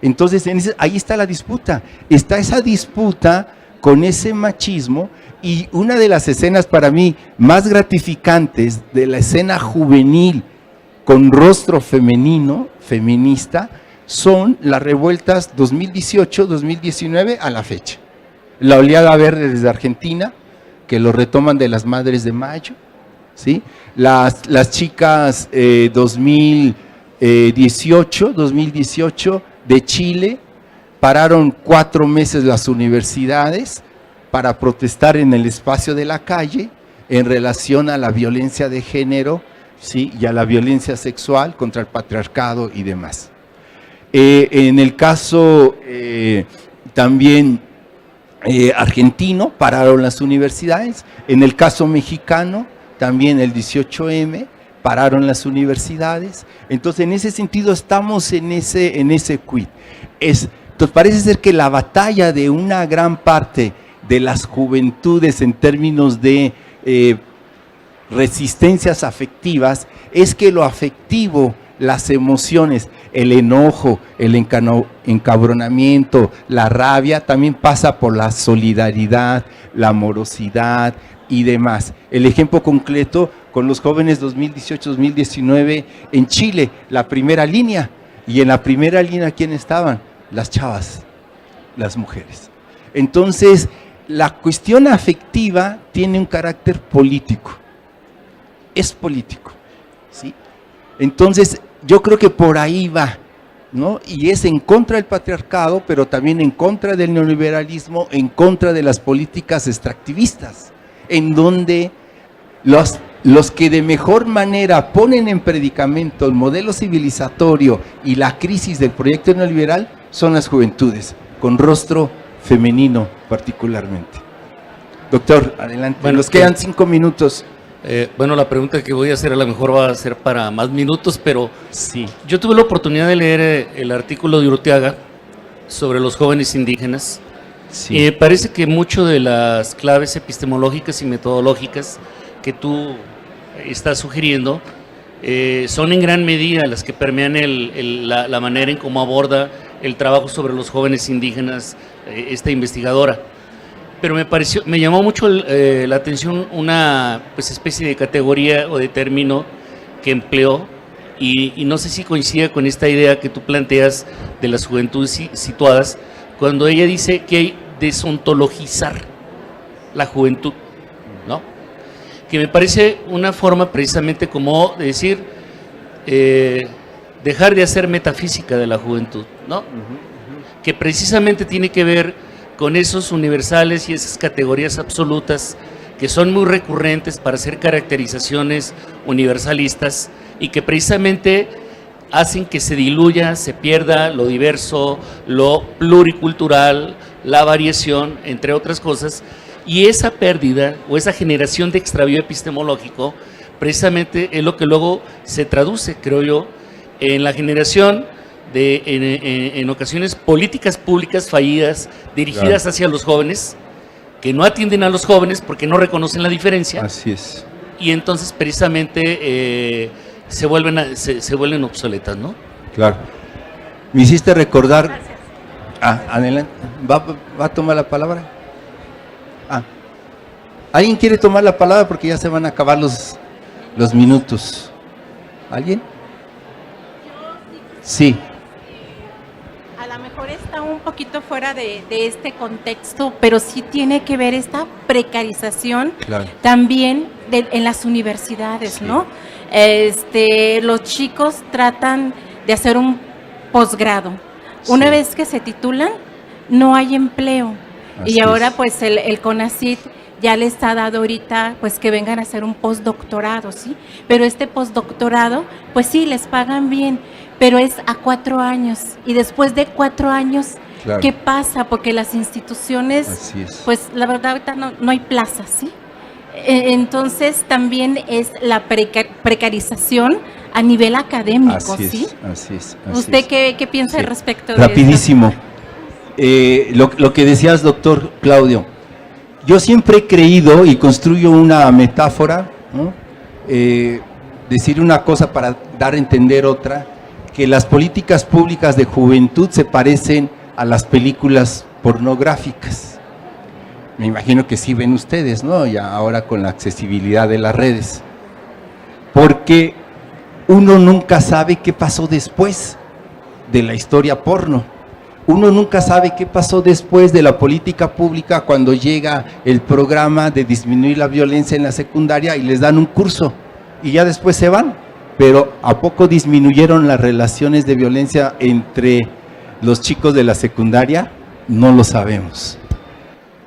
Entonces, ahí está la disputa. Está esa disputa con ese machismo, y una de las escenas para mí más gratificantes de la escena juvenil con rostro femenino, feminista, son las revueltas 2018, 2019 a la fecha. La oleada verde desde Argentina, que lo retoman de las Madres de Mayo, ¿sí? Las chicas 2018 de Chile, pararon 4 meses las universidades para protestar en el espacio de la calle en relación a la violencia de género, ¿sí? Y a la violencia sexual contra el patriarcado y demás. En el caso también argentino, pararon las universidades. En el caso mexicano, también el 18M, pararon las universidades. Entonces, en ese sentido, estamos en ese quid. Entonces, parece ser que la batalla de una gran parte de las juventudes en términos de resistencias afectivas es que lo afectivo, las emociones, el enojo, el encabronamiento, la rabia, también pasa por la solidaridad, la amorosidad y demás. El ejemplo concreto con los jóvenes 2018-2019 en Chile, la primera línea. Y en la primera línea, ¿quién estaban? Las chavas, las mujeres. Entonces, la cuestión afectiva tiene un carácter político. Es político, ¿sí? Entonces, yo creo que por ahí va, ¿no? Y es en contra del patriarcado, pero también en contra del neoliberalismo, en contra de las políticas extractivistas, en donde los que de mejor manera ponen en predicamento el modelo civilizatorio y la crisis del proyecto neoliberal son las juventudes, con rostro femenino particularmente. Doctor, adelante. Bueno, nos quedan 5 minutos. Bueno, la pregunta que voy a hacer a lo mejor va a ser para más minutos, pero Sí. yo tuve la oportunidad de leer el artículo de Urteaga sobre los jóvenes indígenas. Sí. Y me parece que mucho de las claves epistemológicas y metodológicas que tú estás sugiriendo son en gran medida las que permean la manera en cómo aborda el trabajo sobre los jóvenes indígenas esta investigadora. Pero me llamó mucho la atención una especie de categoría o de término que empleó y no sé si coincide con esta idea que tú planteas de las juventudes situadas, cuando ella dice que hay desontologizar la juventud, ¿no? Que me parece una forma precisamente como de decir dejar de hacer metafísica de la juventud, ¿no? Que precisamente tiene que ver con esos universales y esas categorías absolutas que son muy recurrentes para hacer caracterizaciones universalistas y que precisamente hacen que se diluya, se pierda lo diverso, lo pluricultural, la variación, entre otras cosas, y esa pérdida o esa generación de extravío epistemológico precisamente es lo que luego se traduce, creo yo, en la generación en ocasiones políticas públicas fallidas dirigidas hacia los jóvenes, que no atienden a los jóvenes porque no reconocen la diferencia. Así es. Y entonces precisamente se vuelven obsoletas, ¿no? Claro. Me hiciste recordar. Adelante. ¿Va a tomar la palabra? ¿Alguien quiere tomar la palabra? Porque ya se van a acabar los minutos. ¿Alguien? Sí. A lo mejor está un poquito fuera de este contexto, pero sí tiene que ver esta precarización también en las universidades, ¿no? Los chicos tratan de hacer un posgrado. Una vez que se titulan, no hay empleo. Y ahora pues el CONACYT ya les ha dado ahorita pues que vengan a hacer un postdoctorado, ¿sí? Pero este postdoctorado, pues sí, les pagan bien, pero es a 4 años. Y después de 4 años, ¿qué pasa? Porque las instituciones, pues la verdad ahorita no hay plazas, ¿sí? Entonces también es la precarización a nivel académico, ¿sí? Así es. ¿Usted qué piensa al respecto de Rapidísimo. Lo que decías, doctor Claudio, yo siempre he creído y construyo una metáfora, ¿no? Decir una cosa para dar a entender otra, que las políticas públicas de juventud se parecen a las películas pornográficas. Me imagino que sí ven ustedes, ¿no? Ya ahora con la accesibilidad de las redes. Porque uno nunca sabe qué pasó después de la historia porno. Uno nunca sabe qué pasó después de la política pública cuando llega el programa de disminuir la violencia en la secundaria y les dan un curso y ya después se van. Pero ¿a poco disminuyeron las relaciones de violencia entre los chicos de la secundaria? No lo sabemos.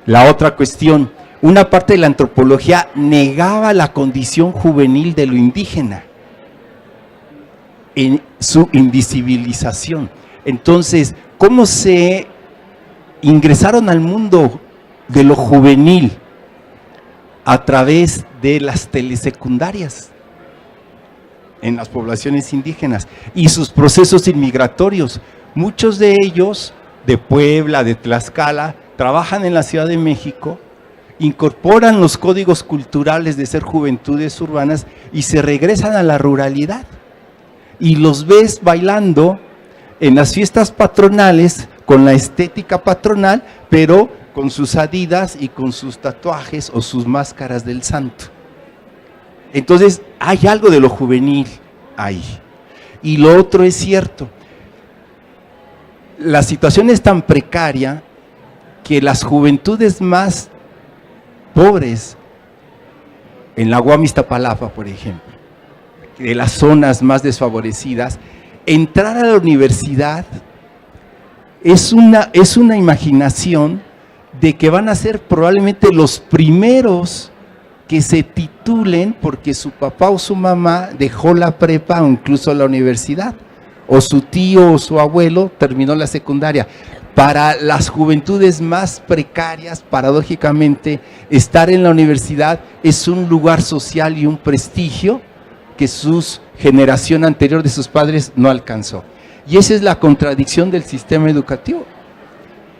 La otra cuestión, una parte de la antropología negaba la condición juvenil de lo indígena en su invisibilización. Entonces, ¿cómo se ingresaron al mundo de lo juvenil? A través de las telesecundarias en las poblaciones indígenas y sus procesos inmigratorios. Muchos de ellos, de Puebla, de Tlaxcala, trabajan en la Ciudad de México, incorporan los códigos culturales de ser juventudes urbanas y se regresan a la ruralidad. Y los ves bailando en las fiestas patronales con la estética patronal, pero con sus adidas y con sus tatuajes o sus máscaras del santo. Entonces hay algo de lo juvenil ahí. Y lo otro es cierto, la situación es tan precaria que las juventudes más pobres, en la UAM Iztapalapa, por ejemplo, de las zonas más desfavorecidas, entrar a la universidad es una imaginación de que van a ser probablemente los primeros que se titulen porque su papá o su mamá dejó la prepa o incluso la universidad, o su tío o su abuelo terminó la secundaria. Para las juventudes más precarias, paradójicamente, estar en la universidad es un lugar social y un prestigio que su generación anterior de sus padres no alcanzó. Y esa es la contradicción del sistema educativo.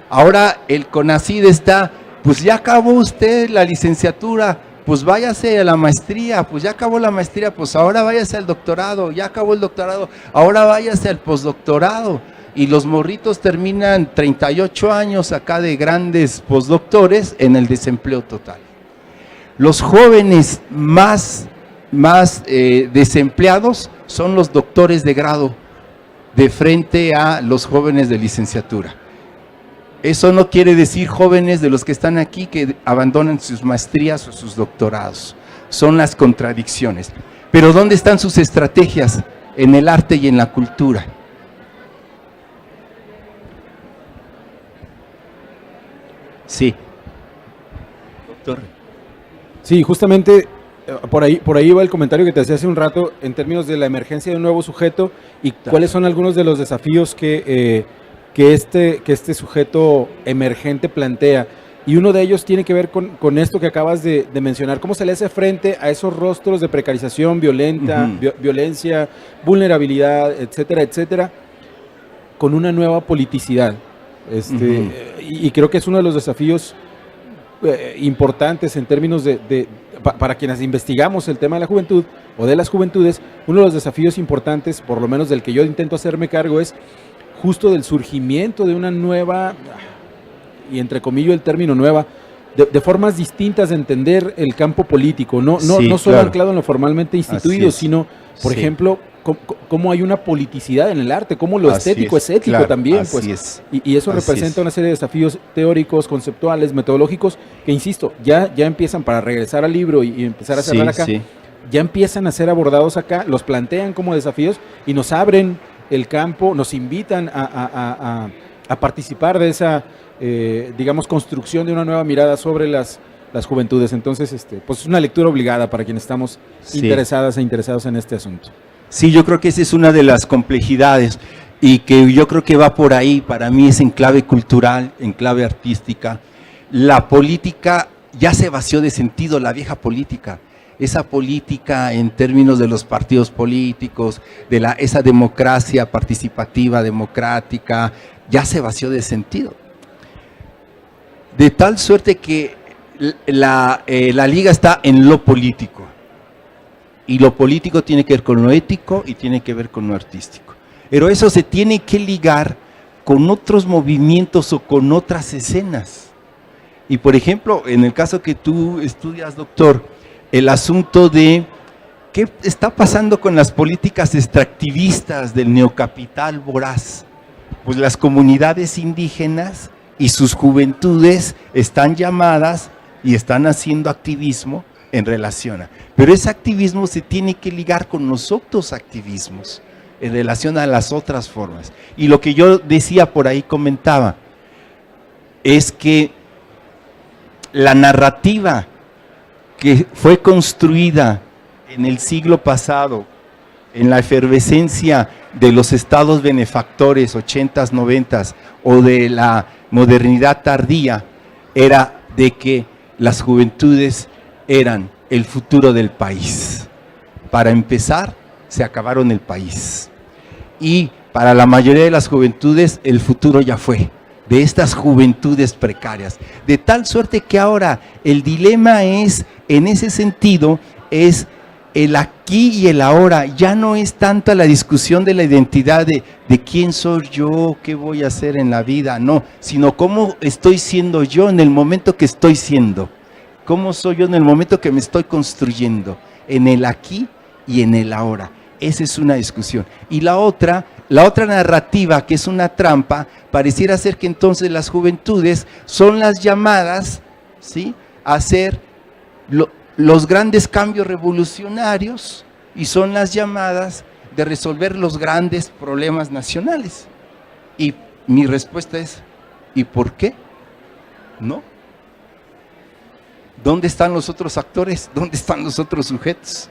Ahora el CONACYT está, pues ya acabó usted la licenciatura, pues váyase a la maestría, pues ya acabó la maestría, pues ahora váyase al doctorado, ya acabó el doctorado, ahora váyase al postdoctorado. Y los morritos terminan 38 años acá de grandes postdoctores en el desempleo total. Los jóvenes más desempleados son los doctores de grado de frente a los jóvenes de licenciatura. Eso no quiere decir jóvenes de los que están aquí que abandonan sus maestrías o sus doctorados. Son las contradicciones. Pero ¿dónde están sus estrategias? En el arte y en la cultura. Sí. Doctor. Sí, justamente por ahí va el comentario que te hacía hace un rato en términos de la emergencia de un nuevo sujeto y cuáles son algunos de los desafíos que este sujeto emergente plantea. Y uno de ellos tiene que ver con esto que acabas de mencionar, cómo se le hace frente a esos rostros de precarización violenta, violencia, vulnerabilidad, etcétera, etcétera, con una nueva politicidad. Y creo que es uno de los desafíos importantes en términos para quienes investigamos el tema de la juventud o de las juventudes. Uno de los desafíos importantes, por lo menos del que yo intento hacerme cargo, es justo del surgimiento de una nueva, y entre comillas el término nueva, de formas distintas de entender el campo político, no solo claro, anclado en lo formalmente instituido, sino, por ejemplo, cómo hay una politicidad en el arte, cómo lo estético es ético, claro, también, pues, y eso representa una serie de desafíos teóricos, conceptuales, metodológicos, que insisto, ya empiezan, para regresar al libro y empezar a cerrar acá, ya empiezan a ser abordados acá, los plantean como desafíos y nos abren el campo, nos invitan a participar de esa, digamos, construcción de una nueva mirada sobre las juventudes. Entonces, pues es una lectura obligada para quienes estamos interesadas e interesados en este asunto. Sí, yo creo que esa es una de las complejidades y que yo creo que va por ahí. Para mí es en clave cultural, en clave artística. La política ya se vació de sentido, la vieja política. Esa política en términos de los partidos políticos, de esa democracia participativa, democrática, ya se vació de sentido. De tal suerte que la liga está en lo político. Y lo político tiene que ver con lo ético y tiene que ver con lo artístico. Pero eso se tiene que ligar con otros movimientos o con otras escenas. Y por ejemplo, en el caso que tú estudias, doctor, el asunto de ¿qué está pasando con las políticas extractivistas del neocapital voraz? Pues las comunidades indígenas y sus juventudes están llamadas y están haciendo activismo en relación a... Pero ese activismo se tiene que ligar con los otros activismos en relación a las otras formas. Y lo que yo decía por ahí, comentaba, es que la narrativa que fue construida en el siglo pasado, en la efervescencia de los estados benefactores, 80s, 90s, o de la modernidad tardía, era de que las juventudes eran el futuro del país. Para empezar, se acabaron el país. Y para la mayoría de las juventudes, el futuro ya fue, de estas juventudes precarias. De tal suerte que ahora el dilema es, en ese sentido, es el aquí y el ahora. Ya no es tanta la discusión de la identidad de quién soy yo, qué voy a hacer en la vida, no, sino cómo estoy siendo yo en el momento que estoy siendo. Cómo soy yo en el momento que me estoy construyendo, en el aquí y en el ahora. Esa es una discusión. Y la otra narrativa, que es una trampa, pareciera ser que entonces las juventudes son las llamadas, ¿sí?, a hacer los grandes cambios revolucionarios y son las llamadas de resolver los grandes problemas nacionales. Y mi respuesta es, ¿y por qué? ¿No? ¿Dónde están los otros actores? ¿Dónde están los otros sujetos?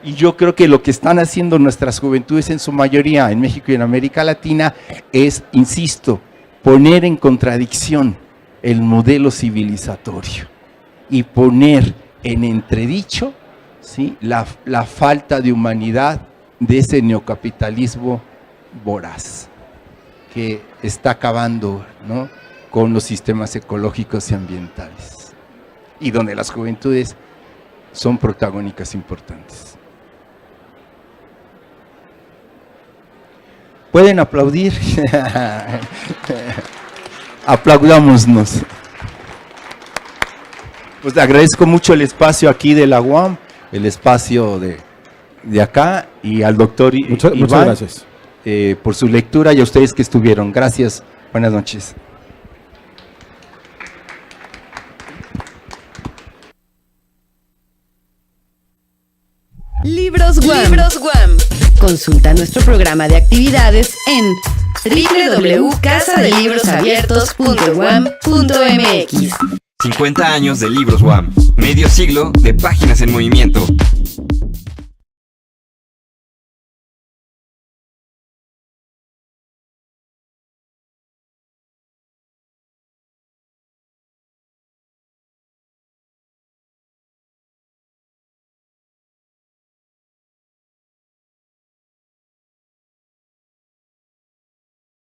Y yo creo que lo que están haciendo nuestras juventudes en su mayoría en México y en América Latina es, insisto, poner en contradicción el modelo civilizatorio y poner en entredicho, ¿sí?, la falta de humanidad de ese neocapitalismo voraz que está acabando, ¿no?, con los sistemas ecológicos y ambientales, y donde las juventudes son protagónicas importantes. ¿Pueden aplaudir? Aplaudámonos. Pues agradezco mucho el espacio aquí de la UAM, el espacio de acá, y al doctor muchas gracias por su lectura, y a ustedes que estuvieron. Gracias, buenas noches. Libros WAM. Consulta nuestro programa de actividades en www.casadelibrosabiertos.uam.mx. 50 años de Libros UAM, medio siglo de páginas en movimiento.